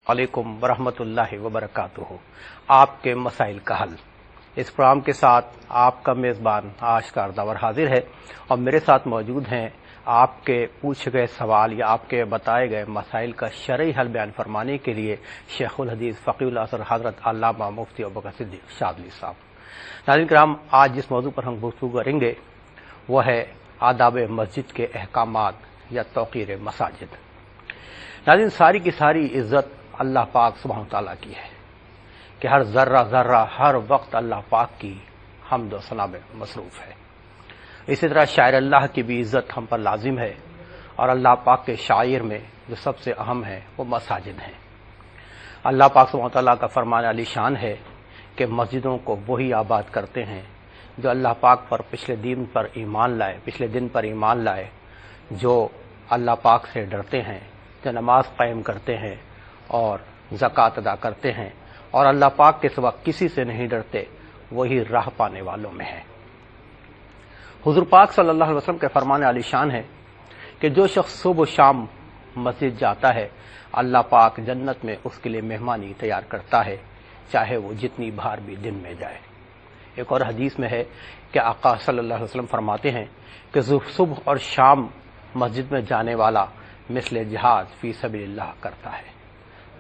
علیکم ورحمۃ اللہ وبرکاتہ۔ آپ کے مسائل کا حل، اس پروگرام کے ساتھ آپ کا میزبان آشکار داور حاضر ہے، اور میرے ساتھ موجود ہیں آپ کے پوچھے گئے سوال یا آپ کے بتائے گئے مسائل کا شرعی حل بیان فرمانے کے لیے شیخ الحدیث فقیہ الازہر حضرت علامہ مفتی ابوبکر صدیق شاذلی صاحب۔ ناظرین کرام، آج جس موضوع پر ہم گفتگو کریں گے وہ ہے آداب مسجد کے احکامات یا توقیر مساجد۔ ناظرین، ساری کی ساری عزت اللہ پاک سبحانہ تعالیٰ کی ہے کہ ہر ذرہ ذرہ ہر وقت اللہ پاک کی حمد و ثنا میں مصروف ہے۔ اسی طرح شاعر اللہ کی بھی عزت ہم پر لازم ہے، اور اللہ پاک کے شاعر میں جو سب سے اہم ہے وہ مساجد ہیں۔ اللہ پاک سبحانہ تعالیٰ کا فرمان علی شان ہے کہ مسجدوں کو وہی آباد کرتے ہیں جو اللہ پاک پر پچھلے دن پر ایمان لائے، جو اللہ پاک سے ڈرتے ہیں، جو نماز قائم کرتے ہیں اور زکوٰۃ ادا کرتے ہیں، اور اللہ پاک کے سوا کسی سے نہیں ڈرتے، وہی راہ پانے والوں میں ہے۔ حضور پاک صلی اللہ علیہ وسلم کے فرمان علی شان ہے کہ جو شخص صبح و شام مسجد جاتا ہے، اللہ پاک جنت میں اس کے لیے مہمانی تیار کرتا ہے، چاہے وہ جتنی بار بھی دن میں جائے۔ ایک اور حدیث میں ہے کہ آقا صلی اللہ علیہ وسلم فرماتے ہیں کہ صبح اور شام مسجد میں جانے والا مثل جہاد فی سبیل اللہ کرتا ہے۔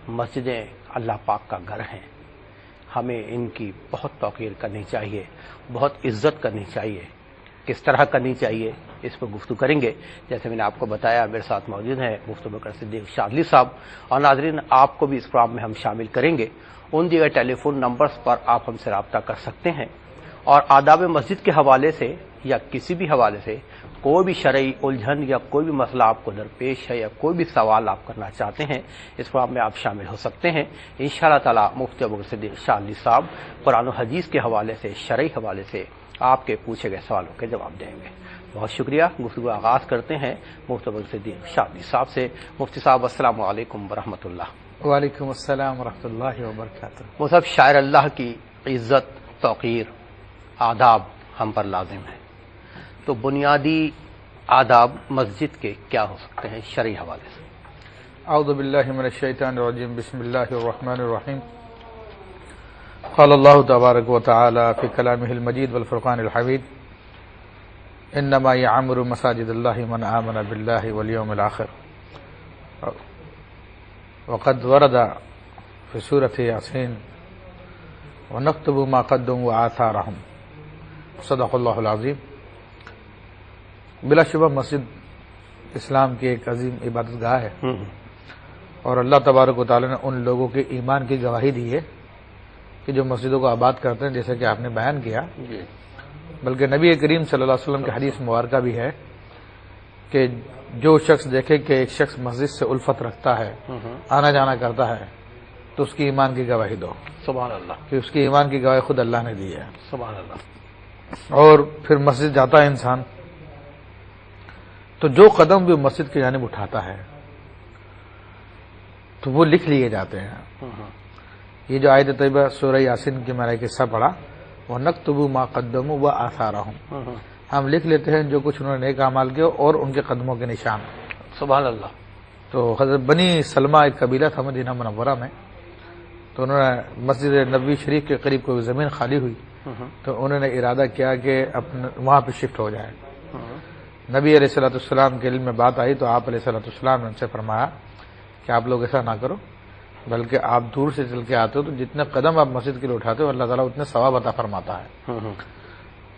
مسجدیں اللہ پاک کا گھر ہیں، ہمیں ان کی بہت توقیر کرنی چاہیے، بہت عزت کرنی چاہیے۔ کس طرح کرنی چاہیے اس پر گفتگو کریں گے۔ جیسے میں نے آپ کو بتایا، میرے ساتھ موجود ہیں مفتی ابوبکر صدیق شاذلی صاحب، اور ناظرین آپ کو بھی اس پروگرام میں ہم شامل کریں گے۔ ان دیگر ٹیلی فون نمبرز پر آپ ہم سے رابطہ کر سکتے ہیں، اور آداب مسجد کے حوالے سے یا کسی بھی حوالے سے کوئی بھی شرعی الجھن یا کوئی بھی مسئلہ آپ کو درپیش ہے یا کوئی بھی سوال آپ کرنا چاہتے ہیں، اس پروگرام میں آپ شامل ہو سکتے ہیں۔ انشاءاللہ تعالی مفتی ابوبکر صدیق شاذلی صاحب قرآن و حدیث کے حوالے سے، شرعی حوالے سے آپ کے پوچھے گئے سوالوں کے جواب دیں گے۔ بہت شکریہ۔ گفتگو آغاز کرتے ہیں مفتی ابوبکر صدیق شاذلی صاحب سے۔ مفتی صاحب السلام علیکم ورحمۃ اللہ۔ وعلیکم السلام ورحمۃ اللہ وبرکاتہ۔ وہ سب شاعر اللہ کی عزت، توقیر، آداب ہم پر لازم ہے، تو بنیادی آداب مسجد کے کیا ہو سکتے ہیں شرعی حوالے سے؟ اعوذ باللہ من الشیطان الرجیم، بسم اللہ الرحمن الرحیم۔ قال اللہ تبارک و تعالی فی کلامہ المجید والفرقان الحمید، انما یعمر مساجد اللہ من آمن باللہ والیوم الآخر، وقد ورد فی سورۃ یاسین ونکتب ما قدموا وآثارہم، صدق اللہ العظیم۔ بلا شبہ مسجد اسلام کی ایک عظیم عبادت گاہ ہے، اور اللہ تبارک و تعالی نے ان لوگوں کے ایمان کی گواہی دی ہے کہ جو مسجدوں کو آباد کرتے ہیں، جیسے کہ آپ نے بیان کیا۔ بلکہ نبی کریم صلی اللہ علیہ وسلم کی حدیث مبارکہ بھی ہے کہ جو شخص دیکھے کہ ایک شخص مسجد سے الفت رکھتا ہے، آنا جانا کرتا ہے، تو اس کی ایمان کی گواہی دو۔ سبحان اللہ، کہ اس کی ایمان کی گواہی خود اللہ نے دی ہے۔ سبحان اللہ۔ اور پھر مسجد جاتا ہے انسان، تو جو قدم بھی مسجد کی جانب اٹھاتا ہے تو وہ لکھ لیے جاتے ہیں۔ یہ جو آیت طیبہ سورہ یاسین کی میں نے قصہ پڑھا، وَنَكْتُبُ مَا قَدَّمُوا وَآثَارَهُمْ، ہم لکھ لیتے ہیں جو کچھ انہوں نے نیک اعمال کیا اور ان کے قدموں کے نشان۔ سبحان اللہ۔ تو حضرت بنی سلمہ ایک قبیلہ تھا مدینہ منورہ میں، تو انہوں نے مسجد نبوی شریف کے قریب کوئی زمین خالی ہوئی، تو انہوں نے ارادہ کیا کہ وہاں پہ شفٹ ہو جائے۔ نبی علیہ الصلوۃ والسلام کے علم میں بات آئی تو آپ علیہ الصلوۃ والسلام نے ان سے فرمایا کہ آپ لوگ ایسا نہ کرو، بلکہ آپ دور سے چل کے آتے ہو تو جتنے قدم آپ مسجد کے لیے اٹھاتے ہو اللہ تعالیٰ اتنے ثواب عطا فرماتا ہے۔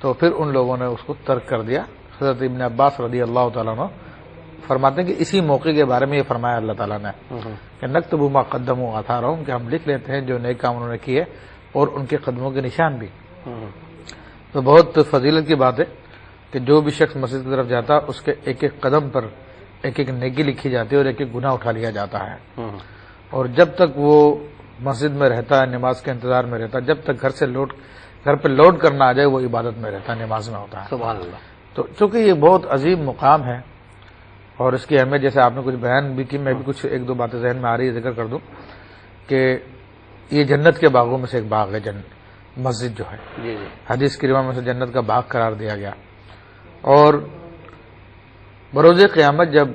تو پھر ان لوگوں نے اس کو ترک کر دیا۔ حضرت ابن عباس رضی اللہ تعالیٰ عنہ فرماتے ہیں کہ اسی موقع کے بارے میں یہ فرمایا اللہ تعالیٰ نے کہ نکتب ما قدموا وآثارہم، کہ ہم لکھ لیتے ہیں جو نیک کام انہوں نے کیے اور ان کے قدموں کے نشان بھی۔ تو بہت فضیلت کی بات ہے کہ جو بھی شخص مسجد کی طرف جاتا اس کے ایک ایک قدم پر ایک ایک نیکی لکھی جاتی ہے اور ایک ایک گناہ اٹھا لیا جاتا ہے، اور جب تک وہ مسجد میں رہتا ہے، نماز کے انتظار میں رہتا ہے، جب تک گھر پہ لوٹ کرنا آ جائے وہ عبادت میں رہتا ہے، نماز میں ہوتا ہے۔ سبحان اللہ۔ تو چونکہ یہ بہت عظیم مقام ہے اور اس کی اہمیت، جیسے آپ نے کچھ بیان بھی کی، میں بھی کچھ ایک دو باتیں ذہن میں آ رہی ہے ذکر کر دوں کہ یہ جنت کے باغوں میں سے ایک باغ ہے مسجد جو ہے، حدیث کی روایت میں سے جنت کا باغ قرار دیا گیا۔ اور بروز قیامت جب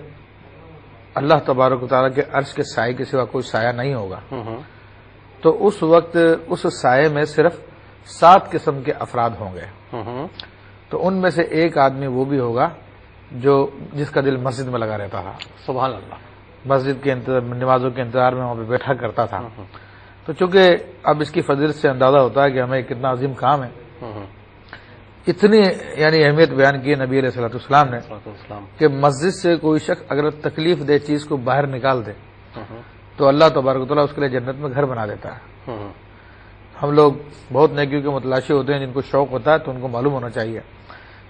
اللہ تبارک و تعالیٰ کے عرش کے سائے کے سوا کوئی سایہ نہیں ہوگا، تو اس وقت اس سائے میں صرف 7 قسم کے افراد ہوں گے، تو ان میں سے ایک آدمی وہ بھی ہوگا جس کا دل مسجد میں لگا رہتا تھا، سبحان اللہ، مسجد کے نمازوں کے انتظار میں وہاں پہ بیٹھا کرتا تھا۔ تو چونکہ اب اس کی فضیلت سے اندازہ ہوتا ہے کہ ہمیں کتنا عظیم کام ہے، اتنی یعنی اہمیت بیان کی نبی علیہ الصلوۃ والسلام نے کہ مسجد سے کوئی شخص اگر تکلیف دہ چیز کو باہر نکال دے تو اللہ تبارک و تعالیٰ اس کے لیے جنت میں گھر بنا دیتا ہے۔ ہم لوگ بہت نیکیوں کے متلاشی ہوتے ہیں، جن کو شوق ہوتا ہے تو ان کو معلوم ہونا چاہیے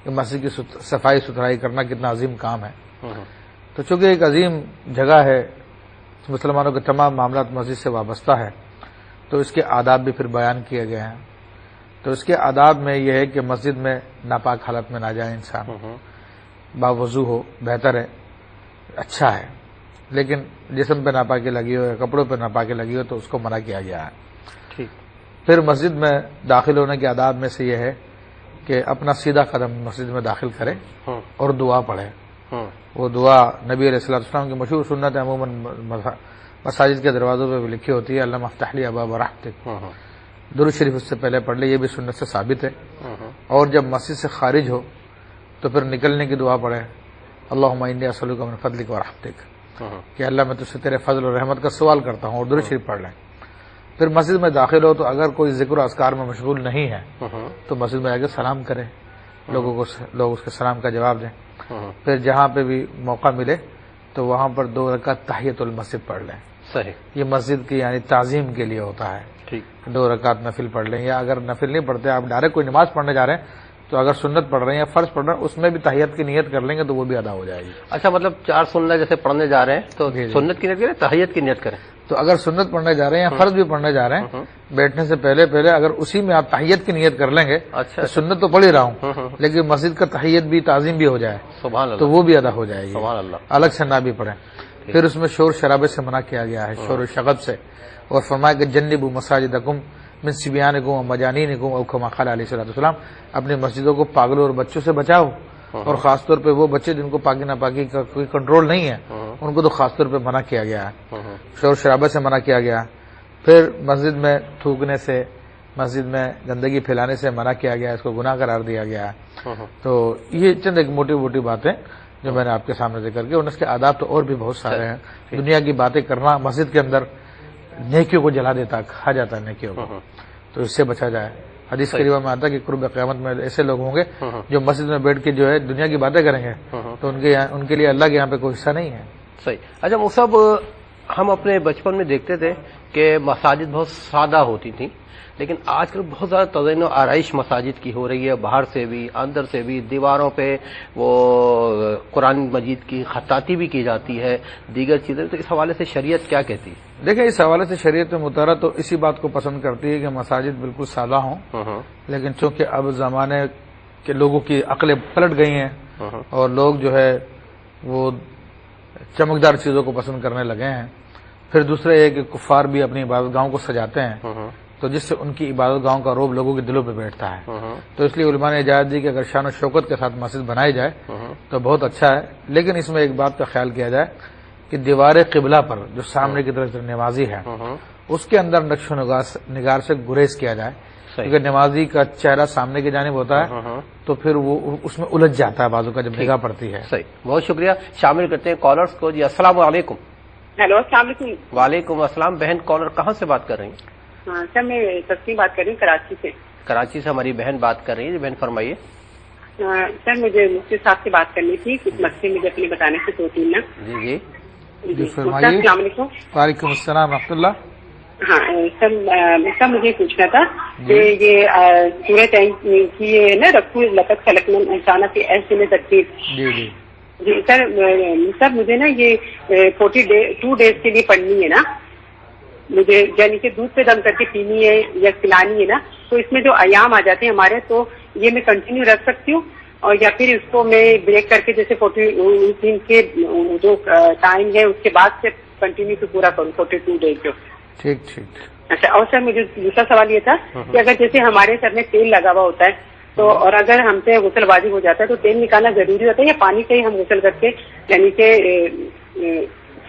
کہ مسجد کی صفائی ستھرائی کرنا کتنا عظیم کام ہے۔ تو چونکہ ایک عظیم جگہ ہے، مسلمانوں کے تمام معاملات مسجد سے وابستہ ہے، تو اس کے آداب بھی پھر بیان کیے گئے ہیں۔ تو اس کے آداب میں یہ ہے کہ مسجد میں ناپاک حالت میں نہ جائے انسان، باوضو ہو بہتر ہے، اچھا ہے، لیکن جسم پہ ناپاکی لگی ہو یا کپڑوں پہ ناپاکی لگی ہو تو اس کو منع کیا گیا ہے۔ پھر مسجد میں داخل ہونے کے آداب میں سے یہ ہے کہ اپنا سیدھا قدم مسجد میں داخل کرے اور دعا پڑھے۔ وہ دعا نبی علیہ الصلوۃ والسلام کی مشہور سنت ہے، عموماً مساجد کے دروازوں پہ بھی لکھی ہوتی ہے، اللہم افتح لی ابواب رحمتک، درود شریف اس سے پہلے پڑھ لے، یہ بھی سنت سے ثابت ہے۔ اور جب مسجد سے خارج ہو تو پھر نکلنے کی دعا پڑھے، اللہم انی اسألک من فضلک و رحمتک، کہ اللہ میں تجھ سے تیرے فضل اور رحمت کا سوال کرتا ہوں، اور درود شریف پڑھ لیں۔ پھر مسجد میں داخل ہو تو اگر کوئی ذکر و اذکار میں مشغول نہیں ہے تو مسجد میں آ کے سلام کرے، لوگ اس کے سلام کا جواب دیں۔ پھر جہاں پہ بھی موقع ملے تو وہاں پر 2 رکعت تحیۃ المسجد پڑھ لیں۔ صحیح، یہ مسجد کی یعنی تعظیم کے لیے ہوتا ہے، 2 رکعت نفل پڑھ لیں، یا اگر نفل نہیں پڑھتے آپ ڈائریکٹ کوئی نماز پڑھنے جا رہے ہیں تو اگر سنت پڑھ رہے ہیں یا فرض پڑھ رہے ہیں اس میں بھی تحیت کی نیت کر لیں گے تو وہ بھی ادا ہو جائے گی۔ اچھا، مطلب 4 سنت جیسے پڑھنے جا رہے ہیں تو سنت کی نیت کریں، تحیت کی نیت کریں؟ تو اگر سنت پڑھنے جا رہے ہیں یا فرض بھی پڑھنے جا رہے ہیں، بیٹھنے سے پہلے اگر اسی میں آپ تحیت کی نیت کر لیں گے، اچھا، سنت تو پڑھ ہی رہا ہوں لیکن مسجد کا تحیت بھی تعظیم بھی ہو جائے سبحان اللہ، تو وہ بھی ادا ہو جائے گی، سبحان اللہ، الگ سے نہ بھی پڑھیں۔ پھر اس میں شور شرابے سے منع کیا گیا ہے، شور و شغب سے، اور فرمایا کہ جنبوا مساجدکم من صبیانکم و مجانینکم او کما قال علیہ الصلوۃ والسلام، اپنی مسجدوں کو پاگلوں اور بچوں سے بچاؤ، اور خاص طور پہ وہ بچے جن کو پاکی ناپاکی کا کوئی کنٹرول نہیں ہے ان کو تو خاص طور پہ منع کیا گیا ہے، شور شرابے سے منع کیا گیا۔ پھر مسجد میں تھوکنے سے، مسجد میں گندگی پھیلانے سے منع کیا گیا، اس کو گناہ قرار دیا گیا ہے۔ تو یہ چند ایک موٹی باتیں جو میں نے آپ کے سامنے ذکر کی، اور اس کے آداب تو اور بھی بہت سارے ہیں۔ دنیا کی باتیں کرنا مسجد کے اندر نیکیوں کو جلا دیتا، کھا جاتا ہے نیکیوں کو، تو اس سے بچا جائے۔ حدیث کریمہ میں آتا ہے کہ قرب قیامت میں ایسے لوگ ہوں گے جو مسجد میں بیٹھ کے جو ہے دنیا کی باتیں کریں گے تو ان کے لیے اللہ کے یہاں پہ کوئی حصہ نہیں ہے۔ صحیح۔ اچھا مصعب، ہم اپنے بچپن میں دیکھتے تھے کہ مساجد بہت سادہ ہوتی تھیں، لیکن آج کل بہت زیادہ تزئین و آرائش مساجد کی ہو رہی ہے، باہر سے بھی اندر سے بھی، دیواروں پہ وہ قرآن مجید کی خطاطی بھی کی جاتی ہے، دیگر چیزیں۔ تو اس حوالے سے شریعت کیا کہتی ہے؟ دیکھیں، اس حوالے سے شریعت مطہرہ تو اسی بات کو پسند کرتی ہے کہ مساجد بالکل سادہ ہوں، لیکن چونکہ اب زمانے کے لوگوں کی عقلیں پلٹ گئی ہیں اور لوگ جو ہے وہ چمکدار چیزوں کو پسند کرنے لگے ہیں۔ پھر دوسرا یہ کہ کفار بھی اپنی عبادت گاہوں کو سجاتے ہیں تو جس سے ان کی عبادت گاہوں کا روب لوگوں کے دلوں پہ بیٹھتا ہے، تو اس لیے علماء نے اجازت دی کہ اگر شان و شوکت کے ساتھ مسجد بنائی جائے تو بہت اچھا ہے، لیکن اس میں ایک بات کا خیال کیا جائے کہ دیوار قبلہ پر جو سامنے کی طرف نمازی ہے اس کے اندر نقش و نگار سے گریز کیا جائے، کیونکہ نمازی کا چہرہ سامنے کی جانب ہوتا ہے تو پھر وہ اس میں الجھ جاتا ہے بازو کا جب نگاہ پڑتی ہے۔ صحیح، بہت شکریہ۔ شامل کرتے ہیں کالرز کو۔ جی السلام علیکم۔ ہیلو، السلام علیکم۔ وعلیکم السلام۔ بہن کالر کہاں سے بات کر رہی ہیں؟ سر میں تسنیم بات کر رہی ہوں کراچی سے۔ کراچی سے ہماری بہن بات کر رہی ہے۔ بہن فرمائیے۔ سر مجھے مفتی صاحب سے بات کرنی تھی، کچھ مسئلے مجھے اپنے بتانے سے 2-3 نا۔ جی جی فرمائیے۔ السلام علیکم۔ وعلیکم السلام ورحمۃ اللہ۔ ہاں سر مجھے پوچھنا تھا کہ یہ سورہ کی یہ نا رکھو لقد خلقنا الانسان فی احسن تقویم۔ جی جی سر مجھے نا یہ 42 ڈیز کے لیے پڑھنی ہے نا، مجھے یعنی کہ دودھ پہ دم کر کے پینی ہے یا کھلانی ہے نا، تو اس میں جو ایام آ جاتے ہیں ہمارے تو یہ میں کنٹینیو رکھ سکتی ہوں، اور یا پھر اس کو میں بریک کر کے جیسے 14 کے جو ٹائم ہے اس کے بعد سے کنٹینیو تو پورا کروں 42 ڈیز جو۔ ٹھیک۔ اچھا، اور سر مجھے دوسرا سوال یہ تھا کہ اگر جیسے ہمارے سر میں تیل لگا ہوا ہوتا ہے تو اور اگر ہم سے غسل واجب ہو جاتا ہے تو تیل نکالنا ضروری ہوتا ہے یا پانی سے ہی ہم غسل کر کے یعنی کہ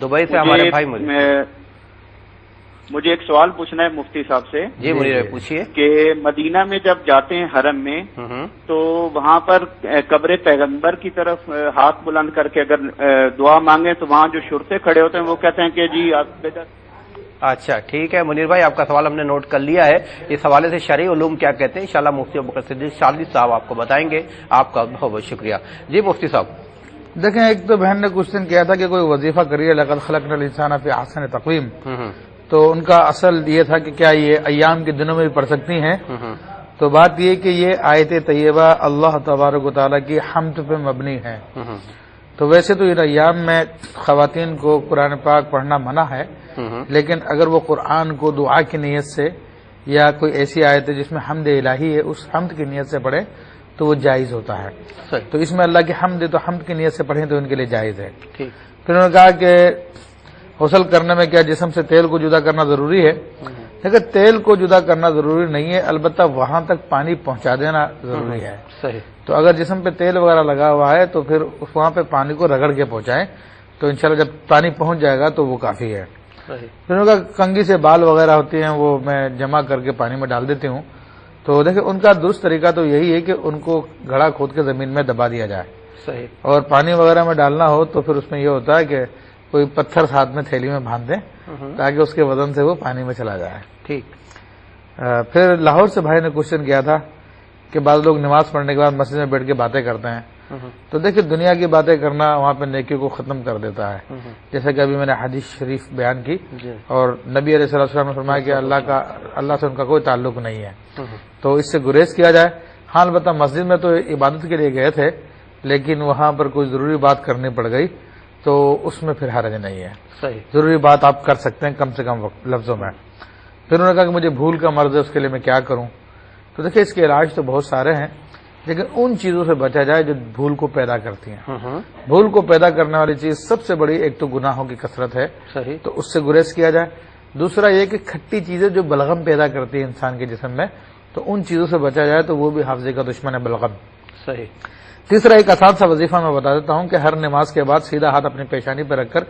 دبئی سے ہمارے بھائی مجھے ایک سوال پوچھنا ہے مفتی صاحب سے. جی منیر پوچھیے. کہ مدینہ میں جب جاتے ہیں حرم میں تو وہاں پر قبر پیغمبر کی طرف ہاتھ بلند کر کے اگر دعا مانگے تو وہاں جو شرطے کھڑے ہوتے ہیں وہ کہتے ہیں کہ جی آپ. اچھا ٹھیک ہے منیر بھائی، آپ کا سوال ہم نے نوٹ کر لیا ہے. اس حوالے سے شرعی علوم کیا کہتے ہیں انشاءاللہ مفتی ابوبکر صدیق شاذلی صاحب آپ کو بتائیں گے. آپ کا بہت بہت شکریہ. جی مفتی صاحب. دیکھیں، ایک تو بہن نے کوشچن کیا تھا کہ کوئی وظیفہ کریے لقد خلقنا الانسان فی احسن تقویم، تو ان کا اصل یہ تھا کہ کیا یہ ایام کے دنوں میں بھی پڑھ سکتی ہیں. تو بات یہ کہ یہ آیت طیبہ اللہ تبارک و تعالیٰ کی حمد پہ مبنی ہے. تو ویسے تو ان ایام میں خواتین کو قرآن پاک پڑھنا منع ہے، لیکن اگر وہ قرآن کو دعا کی نیت سے یا کوئی ایسی آیت ہے جس میں حمد الہی ہے اس حمد کی نیت سے پڑھے تو وہ جائز ہوتا ہے. تو اس میں اللہ کی حمد ہے تو حمد کی نیت سے پڑھیں تو ان کے لیے جائز ہے. پھر انہوں نے کہا کہ غسل کرنے میں کیا جسم سے تیل کو جدا کرنا ضروری ہے؟ لیکن تیل کو جدا کرنا ضروری نہیں ہے، البتہ وہاں تک پانی پہنچا دینا ضروری ہے. صحیح. تو اگر جسم پہ تیل وغیرہ لگا ہوا ہے تو پھر وہاں پہ پانی کو رگڑ کے پہنچائیں تو انشاءاللہ جب پانی پہنچ جائے گا تو وہ کافی ہے. پھر ان کا کنگھی سے بال وغیرہ ہوتی ہیں وہ میں جمع کر کے پانی میں ڈال دیتی ہوں. تو دیکھیں ان کا درست طریقہ تو یہی ہے کہ ان کو گھڑا کھود کے زمین میں دبا دیا جائے. صحیح. اور پانی وغیرہ میں ڈالنا ہو تو پھر اس میں یہ ہوتا ہے کہ کوئی پتھر ساتھ میں تھیلی میں باندھ دیں تاکہ اس کے وزن سے وہ پانی میں چلا جائے. ٹھیک. پھر لاہور سے بھائی نے کوشچن کیا تھا کہ بعض لوگ نماز پڑھنے کے بعد مسجد میں بیٹھ کے باتیں کرتے ہیں. تو دیکھیں دنیا کی باتیں کرنا وہاں پہ نیکی کو ختم کر دیتا ہے. جیسے کہ ابھی میں نے حدیث شریف بیان کی اور نبی علیہ صلی اللہ علیہ وسلم نے فرمایا کہ اللہ سے ان کا کوئی تعلق نہیں ہے، تو اس سے گریز کیا جائے. ہاں البتہ مسجد میں تو عبادت کے لیے گئے تھے لیکن وہاں پر کوئی ضروری بات کرنی پڑ گئی تو اس میں پھر حرج نہیں ہے. صحیح. ضروری بات آپ کر سکتے ہیں کم سے کم لفظوں میں. پھر انہوں نے کہا کہ مجھے بھول کا مرض ہے اس کے لیے میں کیا کروں. تو دیکھیں اس کے علاج تو بہت سارے ہیں لیکن ان چیزوں سے بچا جائے جو بھول کو پیدا کرتی ہیں. بھول کو پیدا کرنے والی چیز سب سے بڑی ایک تو گناہوں کی کثرت ہے. صحیح. تو اس سے گریز کیا جائے. دوسرا یہ کہ کھٹی چیزیں جو بلغم پیدا کرتی ہیں انسان کے جسم میں تو ان چیزوں سے بچا جائے تو وہ بھی حافظے کا دشمن ہے بلغم. صحیح. تیسرا ایک آسان سا وظیفہ میں بتا دیتا ہوں کہ ہر نماز کے بعد سیدھا ہاتھ اپنی پیشانی پہ رکھ کر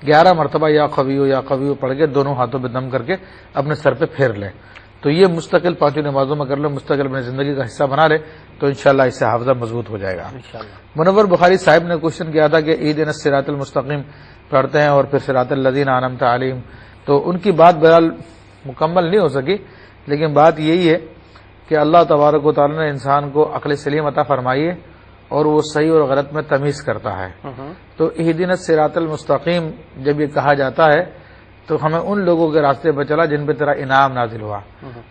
11 مرتبہ یا قویو پڑھ کے دونوں ہاتھوں پہ دم کر کے اپنے سر پہ پھیر لیں. تو یہ مستقل 5 نمازوں میں کر لیں، مستقل اپنی زندگی کا حصہ بنا لے تو انشاءاللہ اس سے حافظہ مضبوط ہو جائے گا. منور بخاری صاحب نے کوشچن کیا تھا کہ اہدنا الصراط المستقیم پڑھتے ہیں اور پھر صراط الذین انعمت علیہم، تو ان کی بات بہرحال مکمل نہیں ہو سکی لیکن بات یہی ہے کہ اللہ تبارک و تعالی نے انسان کو عقل سلیم عطا فرمائی ہے اور وہ صحیح اور غلط میں تمیز کرتا ہے. تو اہدنا الصراط المستقیم جب یہ کہا جاتا ہے تو ہمیں ان لوگوں کے راستے پہ چلا جن پہ تیرا انعام نازل ہوا.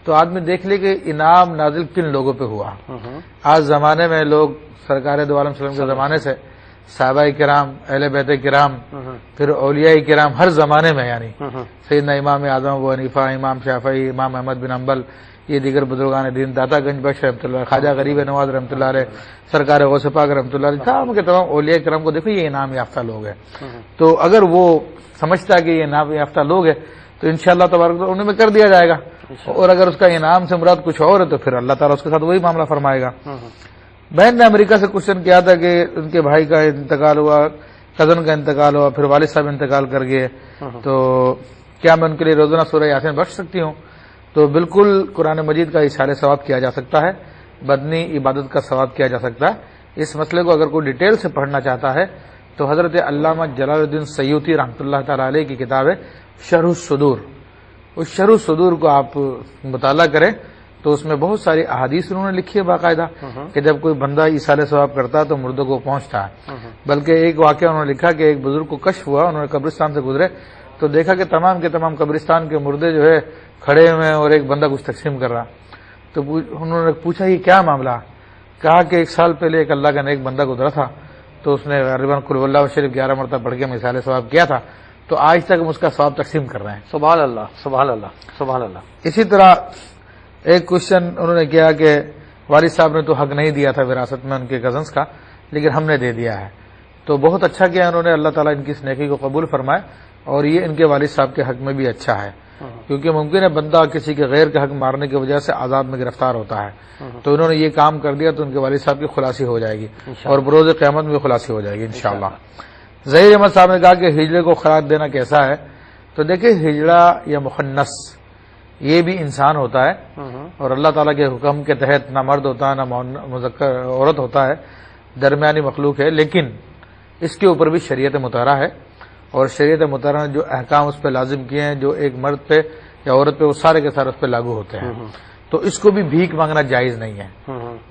تو آدمی دیکھ لے کہ انعام نازل کن لوگوں پہ ہوا. آج زمانے میں لوگ سرکار دو عالم صلی اللہ علیہ وسلم کے زمانے سے صحابہ کرام، اہل بیت کرام، پھر اولیاء کرام ہر زمانے میں یعنی سیدنا امام اعظم ابو حنیفہ، امام شافعی، امام احمد بن حنبل، یہ دیگر بزرگان دین، داتا گنج بخش رحمۃ اللہ، خواجہ غریب نواز رحمۃ اللہ علیہ، سرکار غوث پاک رحمۃ اللہ علیہ، تمام کے تمام اولیاء کرام کو دیکھو یہ انعام یافتہ لوگ ہیں. تو اگر وہ سمجھتا کہ یہ انعام یافتہ لوگ ہے تو انشاءاللہ تبارک تعالیٰ انہیں میں کر دیا جائے گا. اور اگر اس کا انعام سے مراد کچھ اور ہے تو پھر اللہ تعالیٰ اس کے ساتھ وہی معاملہ فرمائے گا. بہن نے امریکہ سے کوشچن کیا تھا کہ ان کے بھائی کا انتقال ہوا، کزن کا انتقال ہوا، پھر والد صاحب انتقال کر گئے، تو کیا میں ان کے لیے روزانہ سورہ یاسین بخش سکتی ہوں؟ تو بالکل قرآن مجید کا اشارے ثواب کیا جا سکتا ہے، بدنی عبادت کا ثواب کیا جا سکتا ہے. اس مسئلے کو اگر کوئی ڈیٹیل سے پڑھنا چاہتا ہے تو حضرت علامہ جلال الدین سیوطی رحمۃ اللہ تعالی علیہ کی کتاب ہے شرح الصدور، اس شرح الصدور کو آپ مطالعہ کریں تو اس میں بہت ساری احادیث انہوں نے لکھی ہے باقاعدہ کہ جب کوئی بندہ ایصال ثواب کرتا تو مردوں کو پہنچتا ہے. بلکہ ایک واقعہ انہوں نے لکھا کہ ایک بزرگ کو کشف ہوا، انہوں نے قبرستان سے گزرے تو دیکھا کہ تمام کے تمام قبرستان کے مردے جو ہے کھڑے ہوئے اور ایک بندہ کچھ تقسیم کر رہا. تو انہوں نے پوچھا یہ کیا معاملہ؟ کہا کہ 1 سال پہلے ایک اللہ کا نیک بندہ گزرا تھا تو اس نے غالباً قل اللہ شریف 11 مرتبہ پڑھ کے مثال ثواب کیا تھا تو آج تک ہم اس کا ثواب تقسیم کر رہے ہیں. سبحان اللہ سبحان اللہ سبحان اللہ. اسی طرح ایک کوشچن انہوں نے کیا کہ والد صاحب نے تو حق نہیں دیا تھا وراثت میں ان کے کزنس کا لیکن ہم نے دے دیا ہے. تو بہت اچھا کیا انہوں نے، اللہ تعالیٰ ان کی اس نیکی کو قبول فرمائے اور یہ ان کے والد صاحب کے حق میں بھی اچھا ہے کیونکہ ممکن ہے بندہ کسی کے غیر کے حق مارنے کی وجہ سے عذاب میں گرفتار ہوتا ہے. تو انہوں نے یہ کام کر دیا تو ان کے والد صاحب کی خلاصی ہو جائے گی اور بروز قیامت میں خلاصی ہو جائے گی انشاءاللہ. ظہیر احمد صاحب نے کہا کہ ہجڑے کو خوراک دینا کیسا ہے، تو دیکھیں ہجڑا یا مخنث یہ بھی انسان ہوتا ہے، اور اللہ تعالیٰ کے حکم کے تحت نہ مرد ہوتا ہے نہ مذکر عورت ہوتا ہے، درمیانی مخلوق ہے، لیکن اس کے اوپر بھی شریعت مطہرہ ہے، اور شریعت مطہرہ نے جو احکام اس پہ لازم کیے ہیں جو ایک مرد پہ یا عورت پہ وہ سارے کے سارے اس پہ لاگو ہوتے ہیں، تو اس کو بھی بھیک مانگنا جائز نہیں ہے۔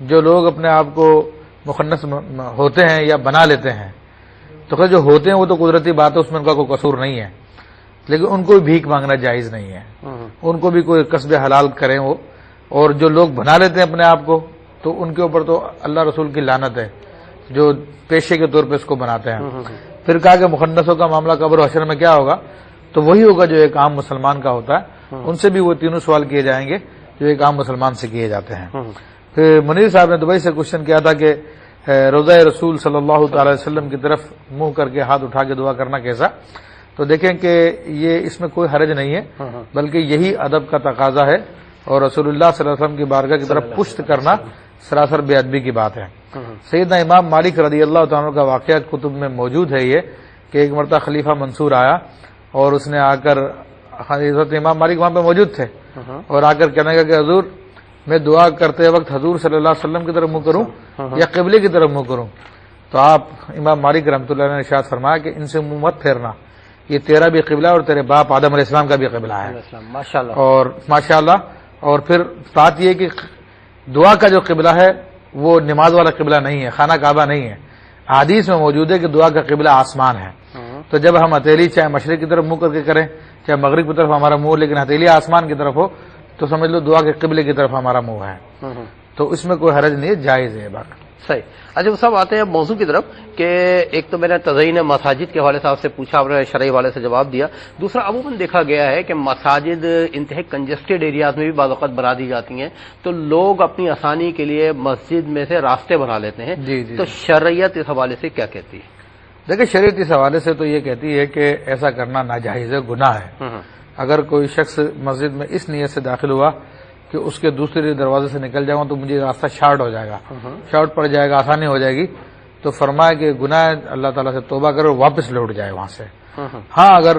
جو لوگ اپنے آپ کو مخنث ہوتے ہیں یا بنا لیتے ہیں تو خیر جو ہوتے ہیں وہ تو قدرتی بات ہے، اس میں ان کا کوئی قصور نہیں ہے، لیکن ان کو بھی بھیک مانگنا جائز نہیں ہے، ان کو بھی کوئی کسب حلال کریں وہ، اور جو لوگ بنا لیتے ہیں اپنے آپ کو تو ان کے اوپر تو اللہ رسول کی لعنت ہے جو پیشے کے طور پہ اس کو بناتے ہیں۔ پھر کہا کہ مخنثوں کا معاملہ قبر و حشر میں کیا ہوگا، تو وہی ہوگا جو ایک عام مسلمان کا ہوتا ہے، ان سے بھی وہ تینوں سوال کیے جائیں گے جو ایک عام مسلمان سے کیے جاتے ہیں۔ پھر منیر صاحب نے دبئی سے کوشچن کیا تھا کہ روضہ رسول صلی اللہ تعالی وسلم کی طرف منہ کر کے ہاتھ اٹھا کے دعا کرنا کیسا، تو دیکھیں کہ یہ اس میں کوئی حرج نہیں ہے، بلکہ یہی ادب کا تقاضا ہے، اور رسول اللہ صلی اللہ علیہ وسلم کی بارگاہ کی طرف پشت کرنا سراسر بے ادبی کی بات ہے۔ سیدنا امام مالک رضی اللہ تعالیٰ کا واقعہ کتب میں موجود ہے یہ کہ ایک مرتبہ خلیفہ منصور آیا اور اس نے آ کر حضرت امام مالک وہاں پہ موجود تھے اور آ کر کہنے لگا کہ حضور میں دعا کرتے وقت حضور صلی اللہ علیہ وسلم کی طرف منہ کروں یا قبلے کی طرف منہ کروں، تو آپ امام مالک رحمۃ اللہ نے ارشاد فرمایا کہ ان سے منہ مت پھیرنا، یہ تیرا بھی قبلہ اور تیرے باپ آدم علیہ السلام کا بھی قبلہ ہے، ماشاءاللہ۔ اور پھر بات یہ کہ دعا کا جو قبلہ ہے وہ نماز والا قبلہ نہیں ہے، خانہ کعبہ نہیں ہے، حدیث میں موجود ہے کہ دعا کا قبلہ آسمان ہے، تو جب ہم ہتھیلی چاہے مشرق کی طرف منہ کر کے کریں چاہے مغرب کی طرف ہمارا منہ، لیکن ہتھیلی آسمان کی طرف ہو تو سمجھ لو دعا کے قبلے کی طرف ہمارا منہ ہے، تو اس میں کوئی حرج نہیں ہے، جائز ہے بات۔ صحیح۔ اچھا وہ سب آتے ہیں موضوع کی طرف کہ ایک تو میں نے تزئین مساجد کے حوالے صاحب سے پوچھا، آپ نے شرعی حوالے سے جواب دیا، دوسرا عموماً دیکھا گیا ہے کہ مساجد انتہائی کنجسٹڈ ایریاز میں بھی بعض اوقات بنا دی جاتی ہیں تو لوگ اپنی آسانی کے لیے مسجد میں سے راستے بنا لیتے ہیں، تو شرعیت اس حوالے سے کیا کہتی ہے؟ دیکھیں شریعت اس حوالے سے تو یہ کہتی ہے کہ ایسا کرنا ناجائز ہے، گناہ ہے۔ اگر کوئی شخص مسجد میں اس نیت سے داخل ہوا کہ اس کے دوسرے دروازے سے نکل جاؤں تو مجھے راستہ شارٹ ہو جائے گا، شارٹ پڑ جائے گا، آسانی ہو جائے گی، تو فرمایا کہ گناہ اللہ تعالیٰ سے توبہ کرے اور واپس لوٹ جائے وہاں سے۔ ہاں اگر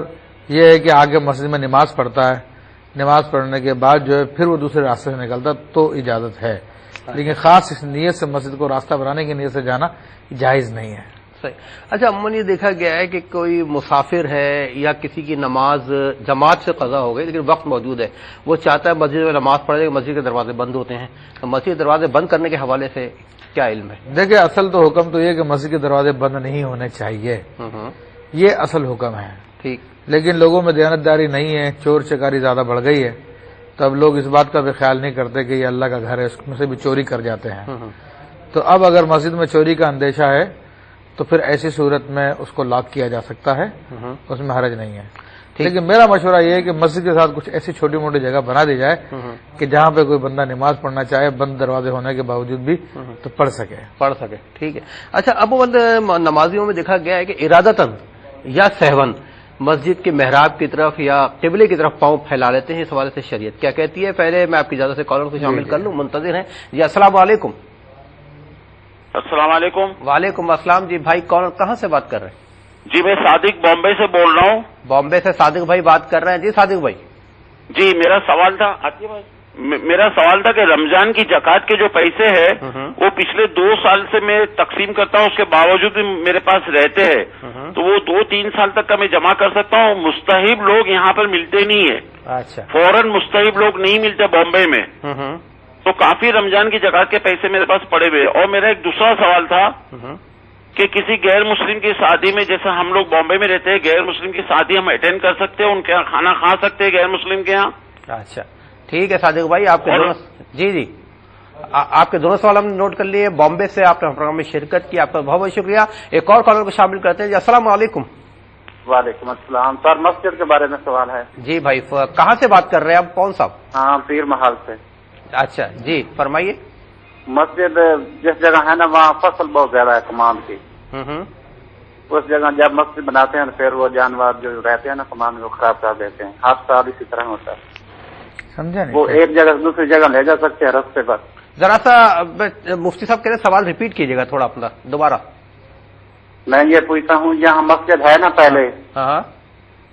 یہ ہے کہ آگے مسجد میں نماز پڑھتا ہے، نماز پڑھنے کے بعد جو ہے پھر وہ دوسرے راستے سے نکلتا تو اجازت ہے، لیکن خاص اس نیت سے مسجد کو راستہ بنانے کی نیت سے جانا جائز نہیں ہے۔ صحیح۔ اچھا عموماً یہ دیکھا گیا ہے کہ کوئی مسافر ہے یا کسی کی نماز جماعت سے قضا ہو گئی لیکن وقت موجود ہے، وہ چاہتا ہے مسجد میں نماز پڑھے، مسجد کے دروازے بند ہوتے ہیں، تو مسجد کے دروازے بند کرنے کے حوالے سے کیا علم ہے؟ دیکھیں اصل تو حکم تو یہ کہ مسجد کے دروازے بند نہیں ہونے چاہیے، یہ اصل حکم ہے، ٹھیک، لیکن لوگوں میں دیانتداری نہیں ہے، چور چکاری زیادہ بڑھ گئی ہے، تو اب لوگ اس بات کا بھی خیال نہیں کرتے کہ یہ اللہ کا گھر ہے، اس میں سے بھی چوری کر جاتے ہیں۔ تو اب اگر مسجد میں چوری کا اندیشہ ہے تو پھر ایسی صورت میں اس کو لاک کیا جا سکتا ہے، اس میں حرج نہیں ہے، لیکن میرا مشورہ یہ ہے کہ مسجد کے ساتھ کچھ ایسی چھوٹی موٹی جگہ بنا دی جائے کہ جہاں پہ کوئی بندہ نماز پڑھنا چاہے بند دروازے ہونے کے باوجود بھی تو پڑھ سکے۔ ٹھیک ہے۔ اچھا اب نمازیوں میں دیکھا گیا ہے کہ ارادتاً یا سہون مسجد کے محراب کی طرف یا قبلے کی طرف پاؤں پھیلا لیتے ہیں، اس حوالے سے شریعت کیا کہتی ہے؟ پہلے میں آپ کی اجازت سے کالر کو شامل کر لوں، منتظر ہیں جی۔ السلام علیکم۔ السلام علیکم۔ وعلیکم السلام جی، بھائی کون کہاں سے بات کر رہے ہیں؟ جی میں صادق بامبے سے بول رہا ہوں۔ بامبے سے صادق بھائی بات کر رہے ہیں جی۔ صادق بھائی جی میرا سوال تھا کہ رمضان کی زکوٰۃ کے جو پیسے ہیں وہ پچھلے 2 سال سے میں تقسیم کرتا ہوں، اس کے باوجود بھی میرے پاس رہتے ہیں، تو وہ 2-3 سال تک کا میں جمع کر سکتا ہوں؟ مستحب لوگ یہاں پر ملتے نہیں ہیں، اچھا فوراً مستحب لوگ نہیں ملتے بامبے میں، تو کافی رمضان کی زکوٰۃ کے پیسے میرے پاس پڑے ہوئے۔ اور میرا ایک دوسرا سوال تھا کہ کسی غیر مسلم کی شادی میں، جیسے ہم لوگ بامبے میں رہتے ہیں، غیر مسلم کی شادی ہم اٹینڈ کر سکتے ہیں، ان کے یہاں کھانا کھا سکتے ہیں غیر مسلم کے یہاں؟ اچھا ٹھیک ہے صادق بھائی، آپ کے دونوں جی آپ کے دونوں سوال ہم نے نوٹ کر لیے۔ بامبے سے آپ نے پروگرام میں شرکت کی، آپ کا بہت بہت شکریہ۔ ایک اور کالر کو شامل کرتے ہیں جی۔ السلام علیکم۔ وعلیکم السلام سر، مسجد کے بارے میں سوال ہے جی بھائی کہاں سے بات کر رہے ہیں آپ؟ کون صاحب؟ ہاں پیر محل سے۔ اچھا جی فرمائیے۔ مسجد جس جگہ ہے نا وہاں فصل بہت زیادہ ہے کمام کی، اس جگہ جب مسجد بناتے ہیں پھر وہ جانور جو رہتے ہیں نا کمام کو خراب کر دیتے ہیں، حادثہ اسی طرح ہوتا ہے، سمجھا نہیں؟ وہ ایک جگہ سے دوسری جگہ لے جا سکتے ہیں رستے پر۔ ذرا سا مفتی صاحب کہہ رہے سوال ریپیٹ کیجیے گا تھوڑا اپنا دوبارہ۔ میں یہ پوچھتا ہوں جہاں مسجد ہے نا پہلے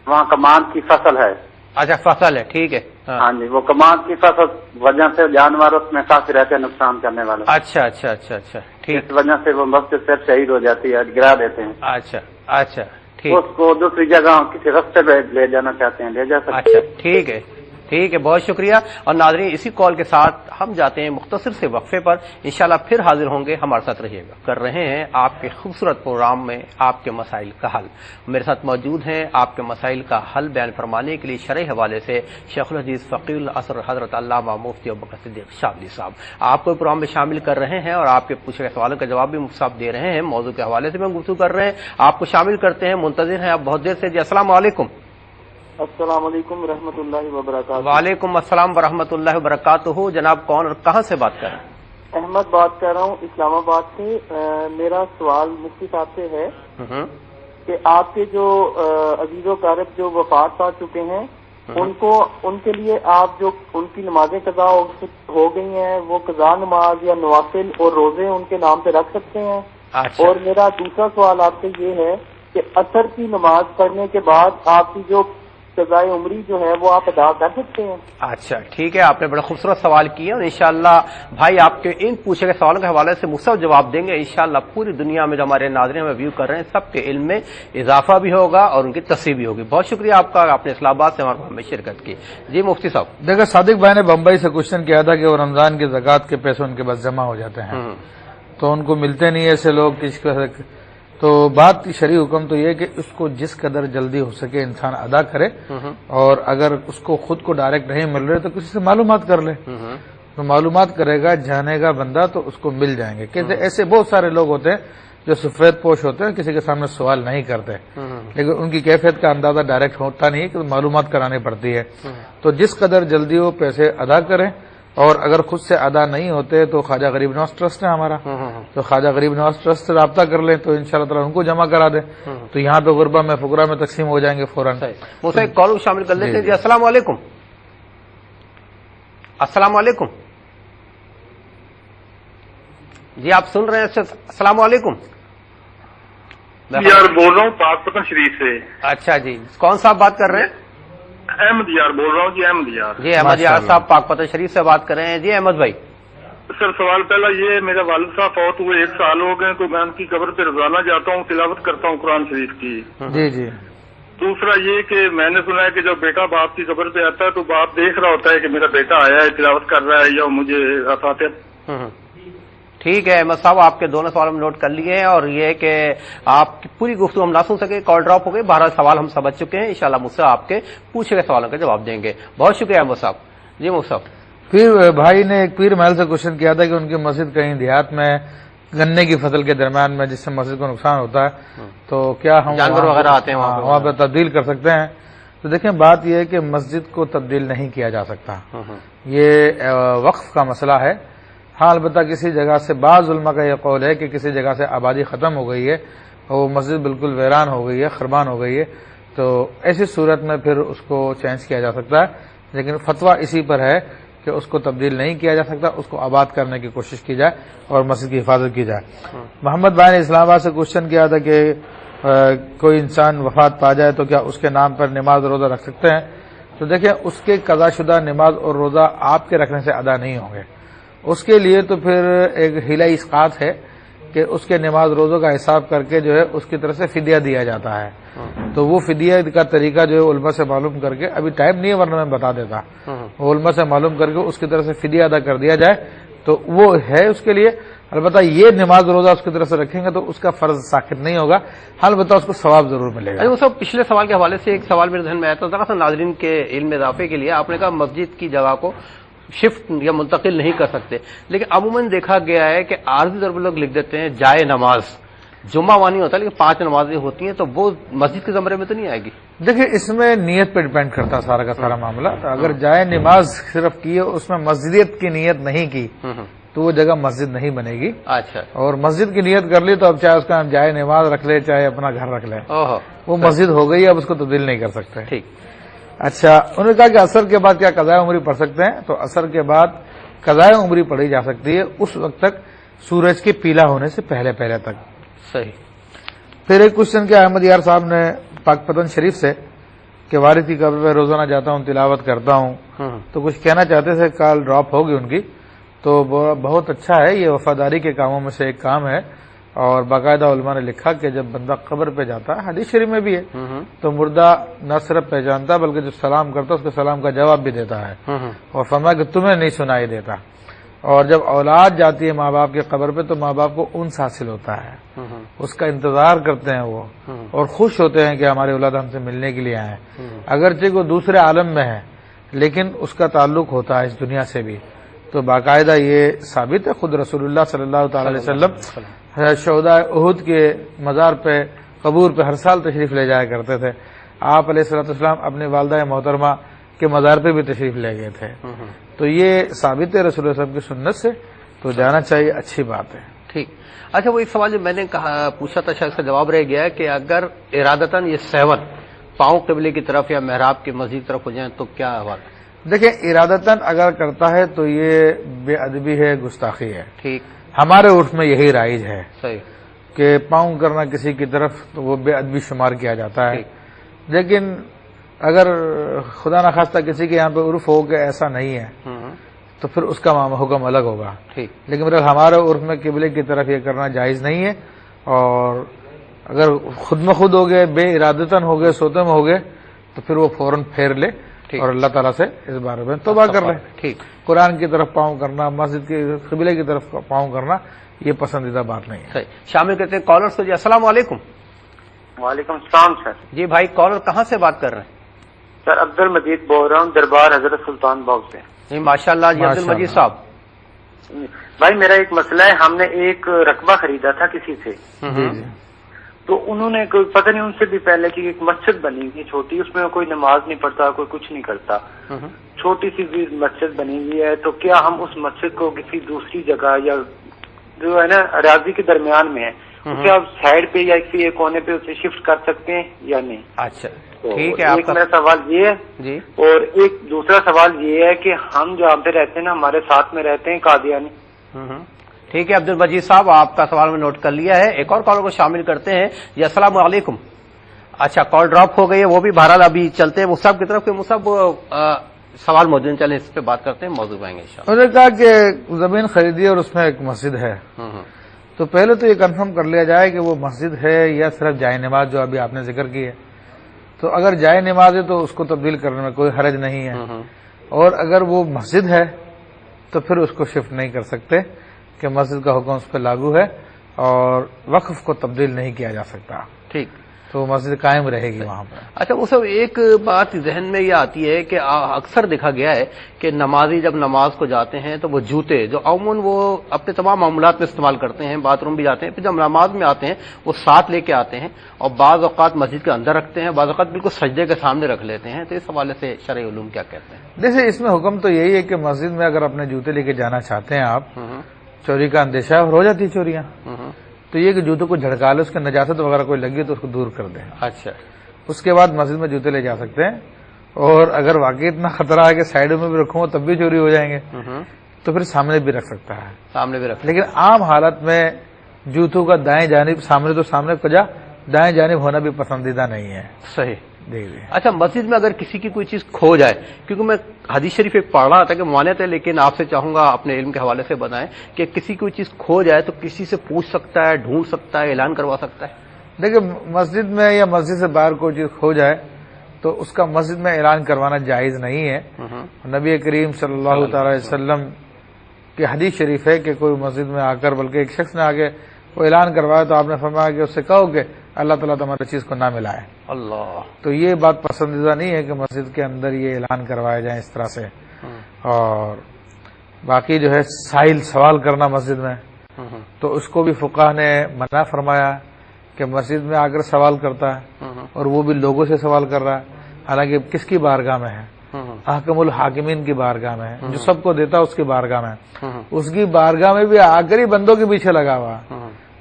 وہاں کمان کی فصل ہے. اچھا فصل ہے, ٹھیک ہے. ہاں جی, وہ کمان کی فصل وجہ سے جانور اس میں کافی رہتے ہیں نقصان کرنے والے. اچھا اچھا اچھا اچھا ٹھیک. اس وجہ سے وہ مسجد سے شہید ہو جاتی ہے, گرا دیتے ہیں. اچھا اچھا ٹھیک. اس کو دوسری جگہ کسی رستے پہ لے جانا چاہتے ہیں, لے جا سکتے. اچھا ٹھیک ہے ٹھیک ہے, بہت شکریہ. اور ناظرین اسی کال کے ساتھ ہم جاتے ہیں مختصر سے وقفے پر, انشاءاللہ پھر حاضر ہوں گے, ہمارے ساتھ رہیے گا. کر رہے ہیں آپ کے خوبصورت پروگرام میں آپ کے مسائل کا حل. میرے ساتھ موجود ہیں آپ کے مسائل کا حل بیان فرمانے کے لیے شرعی حوالے سے شیخ الحدیث فقیہ العصر حضرت علامہ مفتی ابوبکر صدیق شاذلی صاحب. آپ کو پروگرام میں شامل کر رہے ہیں اور آپ کے پوچھے گئے سوالوں کا جواب بھی مفتی صاحب دے رہے ہیں. موضوع کے حوالے سے بھی ہم گفتگو کر رہے ہیں, آپ کو شامل کرتے ہیں, منتظر ہیں آپ بہت دیر سے. جی السلام علیکم. السلام علیکم ورحمۃ اللہ وبرکاتہ. وعلیکم السلام ورحمۃ اللہ وبرکاتہ. جناب کون اور کہاں سے بات کر رہے ہیں؟ احمد بات کر رہا ہوں اسلام آباد سے. میرا سوال مفتی صاحب سے ہے کہ آپ کے جو عزیز و اقارب جو وفات پا چکے ہیں ان کے لیے آپ جو ان کی نمازیں قضا ہو گئی ہیں وہ قضا نماز یا نوافل اور روزے ان کے نام پہ رکھ سکتے ہیں؟ اور میرا دوسرا سوال آپ سے یہ ہے کہ عصر کی نماز پڑھنے کے بعد آپ کی جو قضائے عمری جو ہے وہ آپ ادا کر سکتے ہیں؟ اچھا ٹھیک ہے, آپ نے بڑا خوبصورت سوال کیا اور انشاءاللہ بھائی آپ کے ان پوچھے گئے سوالوں کے حوالے سے مفصل جواب دیں گے. انشاءاللہ پوری دنیا میں جو ہمارے ناظرین ہمیں ویو کر رہے ہیں سب کے علم میں اضافہ بھی ہوگا اور ان کی تصحیح بھی ہوگی. بہت شکریہ آپ کا, آپ نے اسلام آباد سے ہمارے پروگرام میں شرکت کی. جی مفتی صاحب. دیکھیں صادق بھائی نے بمبئی سے کوشچن کیا تھا کہ وہ رمضان کی زکوٰۃ کے پیسے ان کے پاس جمع ہو جاتے ہیں تو ان کو ملتے نہیں ایسے لوگ کس کا. تو بات شرعی حکم تو یہ کہ اس کو جس قدر جلدی ہو سکے انسان ادا کرے, اور اگر اس کو خود کو ڈائریکٹ نہیں مل رہے تو کسی سے معلومات کر لے. تو معلومات کرے گا, جانے گا بندہ تو اس کو مل جائیں گے. کیسے ایسے بہت سارے لوگ ہوتے ہیں جو سفید پوش ہوتے ہیں, کسی کے سامنے سوال نہیں کرتے, لیکن ان کی کیفیت کا اندازہ ڈائریکٹ ہوتا نہیں کہ معلومات کرانی پڑتی ہے. تو جس قدر جلدی وہ پیسے ادا کریں, اور اگر خود سے ادا نہیں ہوتے تو خواجہ غریب نواز ٹرسٹ ہے ہمارا, تو خواجہ غریب نواز ٹرسٹ سے رابطہ کر لیں تو انشاءاللہ تعالیٰ ان کو جمع کرا دیں تو یہاں پہ غربا میں فقراء میں تقسیم ہو جائیں گے فوراً. کال شامل کر لیتے ہیں. جی السلام علیکم. السلام علیکم. جی آپ سن رہے ہیں؟ السلام علیکم. یار بول رہا ہوں پاک پتن شریف سے. اچھا جی, کون صاحب بات کر رہے ہیں؟ احمد یار بول رہا ہوں. جی احمد یار. جی احمد یار صاحب پاک پتن شریف سے بات کر رہے ہیں. جی احمد بھائی. سر سوال پہلا یہ, میرے والد صاحب فوت ہوئے 1 سال ہو گئے تو میں ان کی قبر پہ روزانہ جاتا ہوں, تلاوت کرتا ہوں قرآن شریف کی. جی جی. دوسرا یہ کہ میں نے سنا ہے کہ جب بیٹا باپ کی قبر پہ آتا ہے تو باپ دیکھ رہا ہوتا ہے کہ میرا بیٹا آیا ہے, تلاوت کر رہا ہے یا مجھے فاتحہ. ٹھیک ہے احمد صاحب, آپ کے دونوں سوال ہم نوٹ کر لیے ہیں, اور یہ کہ آپ کی پوری گفتگو ہم نہ سن سکے, کال ڈراپ ہو گئی. 12 سوال ہم سمجھ چکے ہیں, انشاءاللہ مجھ سے آپ کے پوچھے گئے سوالوں کا جواب دیں گے. بہت شکریہ احمد صاحب. جی مفتی صاحب. پھر بھائی نے ایک پیر محل سے کوشچن کیا تھا کہ ان کی مسجد کہیں دیہات میں گنے کی فصل کے درمیان میں جس سے مسجد کو نقصان ہوتا ہے تو کیا ہم جانور وغیرہ آتے ہیں وہاں پہ تبدیل کر سکتے ہیں؟ تو دیکھیں بات یہ ہے کہ مسجد کو تبدیل نہیں کیا جا سکتا, یہ وقف کا مسئلہ ہے. ہاں البتہ کسی جگہ سے بعض علماء کا یہ قول ہے کہ کسی جگہ سے آبادی ختم ہو گئی ہے اور وہ مسجد بالکل ویران ہو گئی ہے, خربان ہو گئی ہے, تو ایسی صورت میں پھر اس کو چینج کیا جا سکتا ہے, لیکن فتویٰ اسی پر ہے کہ اس کو تبدیل نہیں کیا جا سکتا, اس کو آباد کرنے کی کوشش کی جائے اور مسجد کی حفاظت کی جائے. محمد بھائی نے اسلام آباد سے کوشچن کیا تھا کہ کوئی انسان وفات پا جائے تو کیا اس کے نام پر نماز روزہ رکھ سکتے ہیں؟ تو دیکھیں اس کے قضا شدہ نماز اور روزہ آپ کے رکھنے سے ادا نہیں ہوں گے. اس کے لیے تو پھر ایک حیلہ اسقاط ہے کہ اس کے نماز روزوں کا حساب کر کے جو ہے اس کی طرف سے فدیہ دیا جاتا ہے. تو وہ فدیہ کا طریقہ جو ہے علماء سے معلوم کر کے, ابھی ٹائم نہیں ہے ورنہ میں بتا دیتا, وہ علماء سے معلوم کر کے اس کی طرف سے فدیہ ادا کر دیا جائے تو وہ ہے اس کے لیے. البتہ یہ نماز روزہ اس کی طرف سے رکھیں گے تو اس کا فرض ساقط نہیں ہوگا, البتہ اس کو ثواب ضرور ملے گا. وہ سب پچھلے سوال کے حوالے سے ایک سوال میرے ذہن میں آیا تھا, ذرا سا ناظرین کے علم اضافے کے لیے. آپ نے کہا مسجد کی جگہ کو شفٹ یا منتقل نہیں کر سکتے, لیکن عموماً دیکھا گیا ہے کہ عارضی طور پر لوگ لکھ دیتے ہیں جائے نماز, جمعہ وانی ہوتا ہے لیکن 5 نمازیں ہوتی ہیں, تو وہ مسجد کے زمرے میں تو نہیں آئے گی. دیکھیں اس میں نیت پہ ڈیپینڈ کرتا سارا کا سارا معاملہ. اگر جائے نماز صرف کی اس میں مسجدیت کی نیت نہیں کی تو وہ جگہ مسجد نہیں بنے گی. اچھا, اور مسجد کی نیت کر لی تو اب چاہے اس کا جائے نماز رکھ لے چاہے اپنا گھر رکھ لے, وہ مسجد ہو گئی, اب اس کو تبدیل نہیں کر سکتے. ٹھیک. اچھا, انہوں نے کہا کہ عصر کے بعد کیا قضاء عمری پڑھ سکتے ہیں؟ تو عصر کے بعد قضاء عمری پڑھی جا سکتی ہے اس وقت تک سورج کے پیلا ہونے سے پہلے تک. صحیح. پھر ایک کوشچن کیا احمد یار صاحب نے پاک پتن شریف سے کہ وارث کی قبر پہ روزانہ جاتا ہوں تلاوت کرتا ہوں، تو کچھ کہنا چاہتے تھے، کال ڈراپ ہوگی ان کی. تو بہت اچھا ہے، یہ وفاداری کے کاموں میں سے ایک کام ہے، اور باقاعدہ علماء نے لکھا کہ جب بندہ قبر پہ جاتا ہے، حدیث شریف میں بھی ہے، تو مردہ نہ صرف پہچانتا بلکہ جو سلام کرتا ہے اس کے سلام کا جواب بھی دیتا ہے، اور فرمایا کہ تمہیں نہیں سنائی دیتا. اور جب اولاد جاتی ہے ماں باپ کے قبر پہ تو ماں باپ کو انس حاصل ہوتا ہے، اس کا انتظار کرتے ہیں وہ، اور خوش ہوتے ہیں کہ ہمارے اولاد ہم سے ملنے کے لیے آئے، اگرچہ وہ دوسرے عالم میں ہے لیکن اس کا تعلق ہوتا ہے اس دنیا سے بھی. تو باقاعدہ یہ ثابت ہے، خود رسول اللہ صلی اللہ تعالی علیہ وسلم شہداء احد کے مزار پہ قبور پہ ہر سال تشریف لے جایا کرتے تھے. آپ علیہ الصلوۃ والسلام اپنی والدہ محترمہ کے مزار پہ بھی تشریف لے گئے تھے. تو یہ ثابت ہے رسول اللہ صلی اللہ علیہ وسلم کی سنت سے، تو جانا چاہیے، اچھی بات ہے. ٹھیک. اچھا، وہ ایک سوال جو میں نے پوچھا تھا شاید اس کا جواب رہ گیا ہے کہ اگر ارادتاً یہ سہون پاؤں قبلے کی طرف یا محراب کی مسجد کی طرف ہو جائیں تو کیا حوال ہے؟ دیکھیں، ارادتاً اگر کرتا ہے تو یہ بے ادبی ہے، گستاخی ہے. ٹھیک. ہمارے ہمارے عرف میں یہی رائج ہے صحیح کہ پاؤں کرنا کسی کی طرف تو وہ بے ادبی شمار کیا جاتا ہے. لیکن اگر خدا نخواستہ کسی کے یہاں پہ عرف ہو کہ ایسا نہیں ہے تو پھر اس کا حکم الگ ہوگا. ٹھیک. لیکن ہمارے عرف میں قبلے کی طرف یہ کرنا جائز نہیں ہے، اور اگر خود میں خود ہو گئے، بے ارادتاً ہو گئے، سوتے میں ہو گئے، تو پھر وہ فوراً پھیر لے اور اللہ تعالیٰ سے اس بارے میں توبہ کر لیں. ٹھیک. قرآن کی طرف پاؤں کرنا، مسجد کے قبلے کی طرف پاؤں کرنا یہ پسندیدہ بات نہیں ہے. صحیح. شامل کرتے ہیں کالر سے. جی السلام علیکم. وعلیکم السلام سر. جی بھائی، کالر کہاں سے بات کر رہے ہیں؟ سر عبد المجید بول رہا ہوں، دربار حضرت سلطان باغ سے. جی ماشاء اللہ. جی عبد المجید صاحب. بھائی میرا ایک مسئلہ ہے، ہم نے ایک رقبہ خریدا تھا کسی سے، تو انہوں نے کوئی پتہ نہیں ان سے بھی پہلے کی ایک مسجد بنی ہوئی چھوٹی، اس میں کوئی نماز نہیں پڑھتا، کوئی کچھ نہیں کرتا، چھوٹی سی بھی مسجد بنی ہوئی ہے. تو کیا ہم اس مسجد کو کسی دوسری جگہ یا جو ہے نا اراضی کے درمیان میں ہے اسے آپ سائڈ پہ یا کسی ایک کونے پہ اسے شفٹ کر سکتے ہیں یا نہیں؟ اچھا ٹھیک ہے. ایک میرا سوال یہ ہے جی، اور ایک دوسرا سوال یہ ہے کہ ہم جو آپ پہ رہتے ہیں نا، ہمارے ساتھ میں رہتے ہیں قادیانی. ٹھیک ہے عبد المجید صاحب، آپ کا سوال میں نوٹ کر لیا ہے. ایک اور کالر کو شامل کرتے ہیں. جی السلام علیکم. اچھا کال ڈراپ ہو گئی ہے، وہ بھی بہرحال ابھی چلتے ہیں مصعب کی طرف. مصعب سوال موجود، چلیں اس پہ بات کرتے ہیں، موضوع پائیں گے انشاءاللہ. انہوں نے کہا کہ زمین خریدی اور اس میں ایک مسجد ہے، تو پہلے تو یہ کنفرم کر لیا جائے کہ وہ مسجد ہے یا صرف جائے نماز جو ابھی آپ نے ذکر کی ہے. تو اگر جائے نماز ہے تو اس کو تبدیل کرنے میں کوئی حرج نہیں ہے، اور اگر وہ مسجد ہے تو پھر اس کو شفٹ نہیں کر سکتے کہ مسجد کا حکم اس پہ لاگو ہے اور وقف کو تبدیل نہیں کیا جا سکتا. ٹھیک. تو مسجد قائم رہے گی وہاں پر. اچھا وہ سب ایک بات ذہن میں یہ آتی ہے کہ اکثر دیکھا گیا ہے کہ نمازی جب نماز کو جاتے ہیں تو وہ جوتے جو عموماً وہ اپنے تمام معاملات میں استعمال کرتے ہیں، باتھ روم بھی جاتے ہیں، پھر جب نماز میں آتے ہیں وہ ساتھ لے کے آتے ہیں، اور بعض اوقات مسجد کے اندر رکھتے ہیں، بعض اوقات بالکل سجدے کے سامنے رکھ لیتے ہیں. تو اس حوالے سے شرعی علوم کیا کہتے ہیں؟ جیسے اس میں حکم تو یہی ہے کہ مسجد میں اگر اپنے جوتے لے کے جانا چاہتے ہیں آپ، چوری کا اندیشہ ہو جاتی چوریاں، تو یہ کہ جوتوں کو جھڑکا لے، اس کے نجاست وغیرہ کوئی لگی تو اس کو دور کر دیں. اچھا. اس کے بعد مسجد میں جوتے لے جا سکتے ہیں. اور اگر واقعی اتنا خطرہ ہے کہ سائڈوں میں بھی رکھوں تب بھی چوری ہو جائیں گے تو پھر سامنے بھی رکھ سکتا ہے. سامنے بھی رکھ. لیکن عام حالت میں جوتوں کا دائیں جانب سامنے تو سامنے کجا دائیں جانب ہونا بھی پسندیدہ نہیں ہے. صحیح. اچھا مسجد میں اگر کسی کی کوئی چیز کھو جائے، کیونکہ میں حدیث شریف ایک پڑھ رہا تھا کہ مانیت ہے، لیکن آپ سے چاہوں گا اپنے علم کے حوالے سے بتائیں کہ کسی کی کوئی چیز کھو جائے تو کسی سے پوچھ سکتا ہے، ڈھونڈ سکتا ہے، اعلان کروا سکتا ہے؟ دیکھیں مسجد میں یا مسجد سے باہر کوئی چیز کھو جائے تو اس کا مسجد میں اعلان کروانا جائز نہیں ہے. نبی کریم صلی اللہ تعالی علیہ وسلم کی حدیث شریف ہے کہ کوئی مسجد میں آ کر، بلکہ ایک شخص نے آگے وہ اعلان کروایا تو آپ نے فرمایا کہ اس سے کہو کہ اللہ تعالیٰ تمہاری چیز کو نہ ملائے. اللہ. تو یہ بات پسندیدہ نہیں ہے کہ مسجد کے اندر یہ اعلان کروایا جائے اس طرح سے. اور باقی جو ہے سائل سوال کرنا مسجد میں، تو اس کو بھی فقہ نے منع فرمایا کہ مسجد میں آ کر سوال کرتا ہے اور وہ بھی لوگوں سے سوال کر رہا ہے، حالانکہ کس کی بارگاہ میں ہے؟ حاکم الحاکمین کی بارگاہ میں ہے، جو سب کو دیتا ہے اس کی بارگاہ میں. اس کی بارگاہ میں بھی آ کر ہی بندوں کے پیچھے لگا ہوا،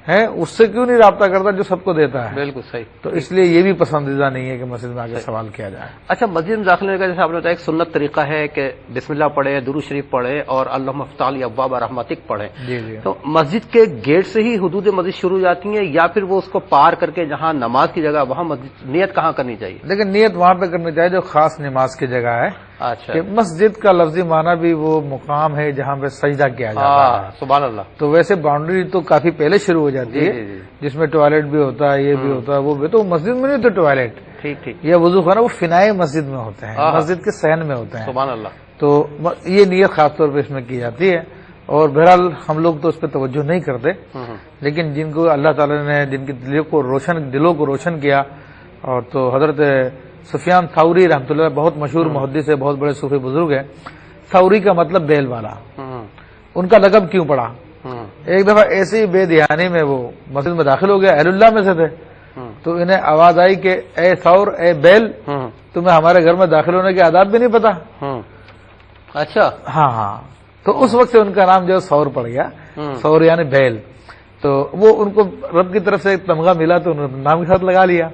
ہے اس سے کیوں نہیں رابطہ کرتا جو سب کو دیتا ہے؟ بالکل صحیح. تو اس لیے یہ بھی پسندیدہ نہیں ہے کہ مسجد میں آگے سوال کیا جائے. اچھا مسجد میں داخل ہونے کا جیسے آپ نے بتایا ایک سنت طریقہ ہے کہ بسم اللہ پڑھے، درود شریف پڑھے اور اللہم افتح لی ابواب رحمتک پڑھے. جی جی. تو مسجد کے گیٹ سے ہی حدود مسجد شروع ہو جاتی ہیں یا پھر وہ اس کو پار کر کے جہاں نماز کی جگہ وہاں نیت کہاں کرنی چاہیے؟ لیکن نیت وہاں پہ کرنی چاہیے جو خاص نماز کی جگہ ہے. اچھا. کہ مسجد کا لفظی معنی بھی وہ مقام ہے جہاں پہ سجدہ کیا جاتا ہے. سبحان اللہ. تو ویسے باؤنڈری تو کافی پہلے شروع ہو جاتی ہے جس میں ٹوائلٹ بھی ہوتا ہے، یہ بھی ہوتا ہے، وہ بھی. تو مسجد میں نہیں تو ٹوائلٹ ٹھیک ٹھیک یہ وضو خانہ وہ فنائے مسجد میں ہوتے ہیں، مسجد کے صحن میں ہوتے ہیں. سبحان اللہ. تو یہ نیت خاص طور پہ اس میں کی جاتی ہے. اور بہرحال ہم لوگ تو اس پہ توجہ نہیں کرتے، لیکن جن کو اللہ تعالیٰ نے جن کے دلوں کو روشن کیا، اور تو حضرت سفیان ثوری رحمۃ اللہ بہت مشہور محدث ہے، بہت بڑے صوفی بزرگ ہیں. ثوری کا مطلب بیل والا. ان کا لقب کیوں پڑا؟ ایک دفعہ ایسی ہی بے دھیانی میں وہ مسجد میں داخل ہو گیا، اہل اللہ میں سے تھے، تو انہیں آواز آئی کہ اے ثور، اے بیل، تمہیں ہمارے گھر میں داخل ہونے کے آداب بھی نہیں پتا؟ اچھا. ہاں ہاں. تو اس وقت سے ان کا نام جو ثور پڑ گیا، ثور یعنی بیل. تو وہ ان کو رب کی طرف سے ایک تمغہ ملا تو انہوں نے نام کے ساتھ لگا لیا.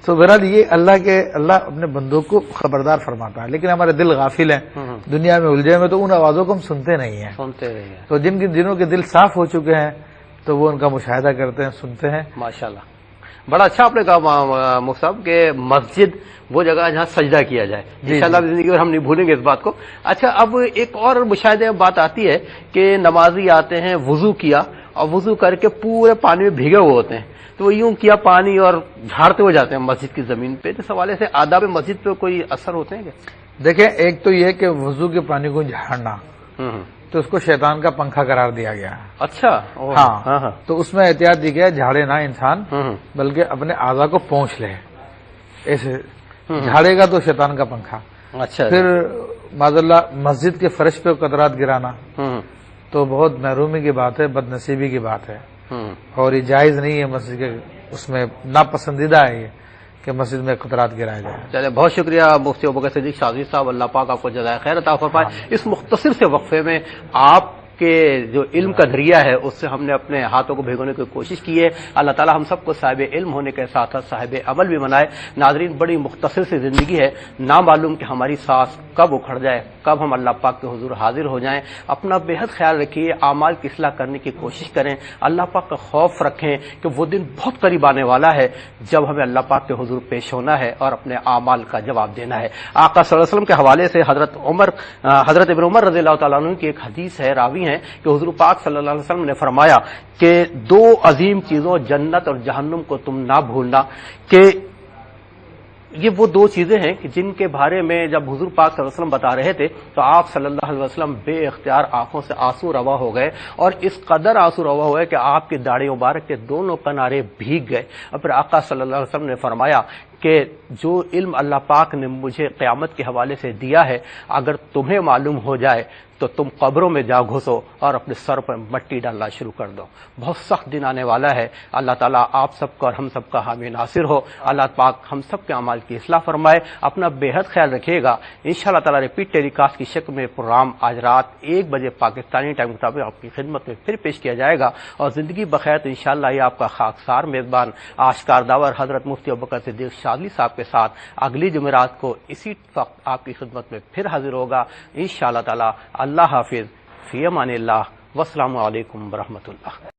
تو بہرحال یہ اللہ اپنے بندوں کو خبردار فرماتا ہے، لیکن ہمارے دل غافل ہیں، دنیا میں الجھے میں، تو ان آوازوں کو ہم سنتے نہیں ہیں. تو جنوں کے دل صاف ہو چکے ہیں تو وہ ان کا مشاہدہ کرتے ہیں، سنتے ہیں. ماشاءاللہ. بڑا اچھا آپ نے کہا مفتی صاحب کہ مسجد وہ جگہ جہاں سجدہ کیا جائے. انشاءاللہ زندگی اور ہم نہیں بھولیں گے اس بات کو. اچھا اب ایک اور مشاہدے میں بات آتی ہے کہ نمازی آتے ہیں، وضو کیا اور وضو کر کے پورے پانی میں بھیگے ہوئے ہوتے ہیں، تو وہ یوں کیا پانی اور جھاڑتے ہوئے جاتے ہیں مسجد کی زمین پہ. تو اس حوالے سے آداب مسجد پہ کوئی اثر ہوتے ہیں کیا؟ دیکھیں، ایک تو یہ کہ وضو کے پانی کو جھاڑنا تو اس کو شیطان کا پنکھا قرار دیا گیا. اچھا. ہاں. تو اس میں احتیاط دی گیا جھاڑے نہ انسان، بلکہ اپنے اعضاء کو پونچھ لے. ایسے جھاڑے گا تو شیطان کا پنکھا. اچھا. پھر معذاللہ مسجد کے فرش پہ قطرات گرانا تو بہت محرومی کی بات ہے، بد نصیبی کی بات ہے، اور یہ جائز نہیں ہے. مسجد کے اس میں ناپسندیدہ ہے یہ کہ مسجد میں قطرات گرائے جائیں. چلے بہت شکریہ مفتی ابوبکر صدیق شاذلی صاحب، اللہ پاک آپ کو جزائے خیر عطا فرمائے. اس مختصر سے وقفے میں آپ کہ جو علم کا دریا ہے اس سے ہم نے اپنے ہاتھوں کو بھگونے کی کوشش کی ہے. اللہ تعالی ہم سب کو صاحب علم ہونے کے ساتھ ساتھ صاحب عمل بھی بنائے. ناظرین، بڑی مختصر سی زندگی ہے، نہ معلوم کہ ہماری سانس کب اکھڑ جائے، کب ہم اللہ پاک کے حضور حاضر ہو جائیں. اپنا بے حد خیال رکھیے، اعمال کی اصلاح کرنے کی کوشش کریں، اللہ پاک کا خوف رکھیں کہ وہ دن بہت قریب آنے والا ہے جب ہمیں اللہ پاک کے حضور پیش ہونا ہے اور اپنے اعمال کا جواب دینا ہے. آقا صلی اللہ علیہ وسلم کے حوالے سے حضرت ابن عمر رضی اللہ تعالیٰ عنہ کی ایک حدیث ہے، راوی ہیں کہ حضور پاک صلی اللہ علیہ وسلم نے فرمایا کہ دو عظیم چیزوں جنت اور جہنم کو تم نہ بھولنا، کہ یہ وہ دو چیزیں ہیں کہ جن کے بارے میں جب حضور پاک صلی اللہ علیہ وسلم بتا رہے تھے تو آپ صلی اللہ علیہ وسلم بے اختیار آنکھوں سے آنسو روا ہو گئے، اور اس قدر آنسو روا ہو گئے کہ آپ کی داڑھی مبارک کے دونوں کنارے بھیگ گئے. اور پھر آقا صلی اللہ علیہ وسلم نے فرمایا کہ جو علم اللہ پاک نے مجھے قیامت کے حوالے سے دیا ہے اگر تمہیں معلوم ہو جائے تو تم قبروں میں جا گھسو اور اپنے سر پر مٹی ڈالنا شروع کر دو. بہت سخت دن آنے والا ہے. اللہ تعالیٰ آپ سب کا اور ہم سب کا حامی ناصر ہو. اللہ پاک ہم سب کے اعمال کی اصلاح فرمائے. اپنا بے حد خیال رکھیے گا. انشاءاللہ تعالیٰ ریپیٹ ٹیلی کاسٹ کی شکل میں پروگرام آج رات 1 بجے پاکستانی ٹائم کے مطابق آپ کی خدمت میں پھر پیش کیا جائے گا. اور زندگی بخیر تو انشاءاللہ یہ آپ کا خاکسار میزبان آشکار داور حضرت مفتی ابوبکر صدیق شاذلی صاحب کے ساتھ اگلی جمعرات کو اسی وقت آپ کی خدمت میں پھر حاضر ہوگا انشاءاللہ تعالیٰ. اللہ حافظ، فی امان اللہ، والسلام علیکم ورحمۃ اللہ.